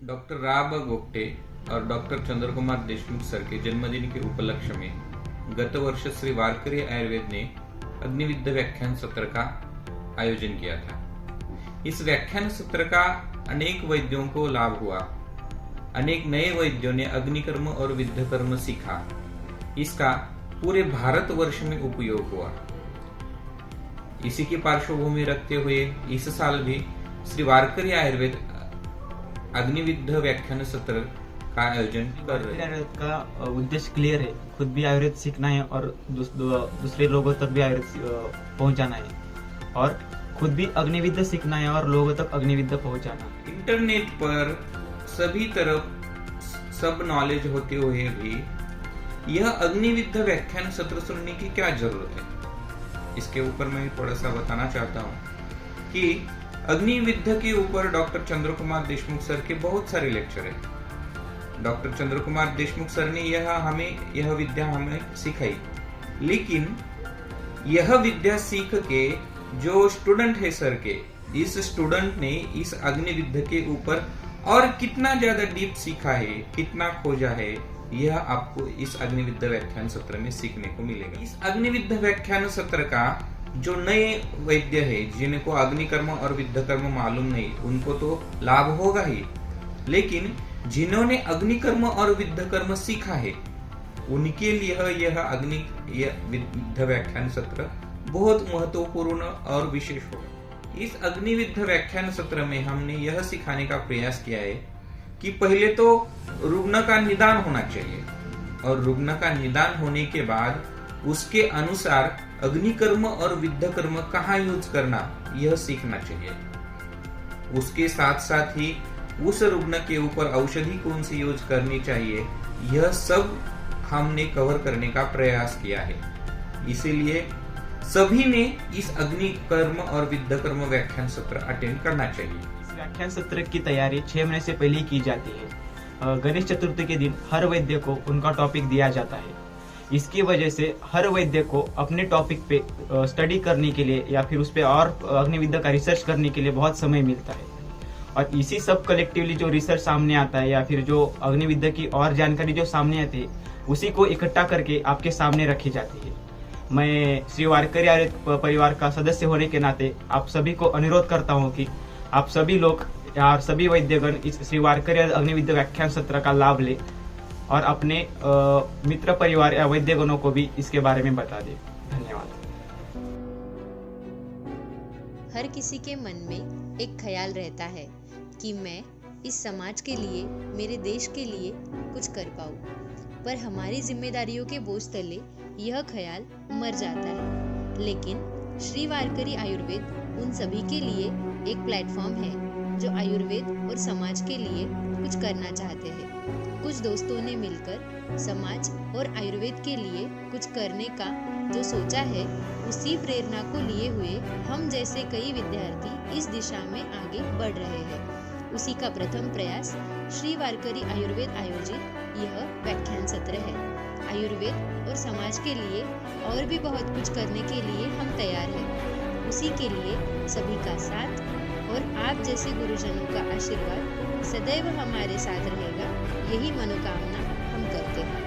Doctor राब गोगटे और doctor Chandrakumar Deshmukh sir के जन्मदिन के उपलक्ष्य में गत वर्ष श्री वारकरी आयुर्वेद ने अग्निविद्या व्याख्यान सत्र का आयोजन किया था। इस व्याख्यान सत्र का अनेक वैद्यों को लाभ हुआ। अनेक नए वैद्यों ने अग्निकर्म और विद्यकर्म सीखा। इसका पूरे भारतवर्ष में उपयोग हुआ। इसी की पार्श्वभूमि रखते हुए इस साल भी श्री वारकरी आयुर्वेद अग्निविद्या व्याख्यान सत्र का आयोजन कर रहे हैं। आयुर्वेद का उद्देश्य क्लियर है, खुद भी आयुर्वेद सीखना है और दूसरे लोगों तक भी आयुर्वेद पहुंचाना है और खुद भी अग्निविद्या सीखना है और लोगों तक अग्निविद्या पहुंचाना। इंटरनेट पर सभी तरफ सब नॉलेज होते हुए भी यह अग्निविद्या व्याख्यान सत्र सुनने की क्या जरूरत है, इसके ऊपर मैं थोड़ा सा बताना चाहता हूँ कि अग्निविद्या के ऊपर डॉक्टर चंद्रकुमार देशमुख सर के बहुत सारे लेक्चर हैं। डॉक्टर चंद्रकुमार देशमुख सर ने यह विद्या हमें सिखाई, लेकिन यह विद्या सीख के जो स्टूडेंट है सर के, इस स्टूडेंट ने इस अग्निविद्या के ऊपर और कितना ज्यादा डीप सीखा है, कितना खोजा है, यह आपको इस अग्निविद्या व्याख्यान सत्र में सीखने को मिलेगा। इस अग्निविद्या व्याख्यान सत्र का जो नए वैद्य है, जिनको अग्निकर्म और विद्यकर्म मालूम नहीं, उनको तो लाभ होगा ही, लेकिन जिन्होंने अग्निकर्म और विद्यकर्म सीखा है उनके लिए यह विद्या व्याख्यान सत्र बहुत महत्वपूर्ण और विशेष होगा। इस अग्निविद्या व्याख्यान सत्र में हमने यह सिखाने का प्रयास किया है कि पहले तो रुग्ण का निदान होना चाहिए और रुग्ण का निदान होने के बाद उसके अनुसार अग्निकर्म और विद्यकर्म कहाँ यूज करना, यह सीखना चाहिए। उसके साथ साथ ही उस रुग्ण के ऊपर औषधि कौन सी यूज करनी चाहिए, यह सब हमने कवर करने का प्रयास किया है। इसीलिए सभी ने इस अग्निकर्म और विद्यकर्म व्याख्यान सत्र अटेंड करना चाहिए। इस व्याख्यान सत्र की तैयारी 6 महीने से पहले ही की जाती है। गणेश चतुर्थी के दिन हर वैद्य को उनका टॉपिक दिया जाता है। इसकी वजह से हर वैद्य को अपने टॉपिक पे स्टडी करने के लिए या फिर उस पे और अग्निविद्या का रिसर्च करने के लिए बहुत समय मिलता है और इसी सब कलेक्टिवली जो रिसर्च सामने आता है या फिर जो अग्निविद्या की और जानकारी जो सामने आती है, उसी को इकट्ठा करके आपके सामने रखी जाती है। मैं श्री वारकरी आयुर्वेद परिवार का सदस्य होने के नाते आप सभी को अनुरोध करता हूँ कि आप सभी लोग या सभी वैद्यगण इस श्री वारकरी अग्निविद्या व्याख्यान सत्र का लाभ ले और अपने मित्र परिवार या वैद्यगणों को भी इसके बारे में बता दे। धन्यवाद। हर किसी के मन में एक ख्याल रहता है कि मैं इस समाज के लिए, मेरे देश के लिए कुछ कर पाऊँ, पर हमारी जिम्मेदारियों के बोझ तले यह ख्याल मर जाता है। लेकिन श्री वारकरी आयुर्वेद उन सभी के लिए एक प्लेटफॉर्म है जो आयुर्वेद और समाज के लिए कुछ करना चाहते हैं। कुछ दोस्तों ने मिलकर समाज और आयुर्वेद के लिए कुछ करने का जो सोचा है, उसी प्रेरणा को लिए हुए हम जैसे कई विद्यार्थी इस दिशा में आगे बढ़ रहे हैं। उसी का प्रथम प्रयास श्री वारकरी आयुर्वेद आयोजित यह व्याख्यान सत्र है। आयुर्वेद और समाज के लिए और भी बहुत कुछ करने के लिए हम तैयार हैं। उसी के लिए सभी का साथ और आप जैसे गुरुजनों का आशीर्वाद सदैव हमारे साथ रहेगा, यही मनोकामना हम करते हैं।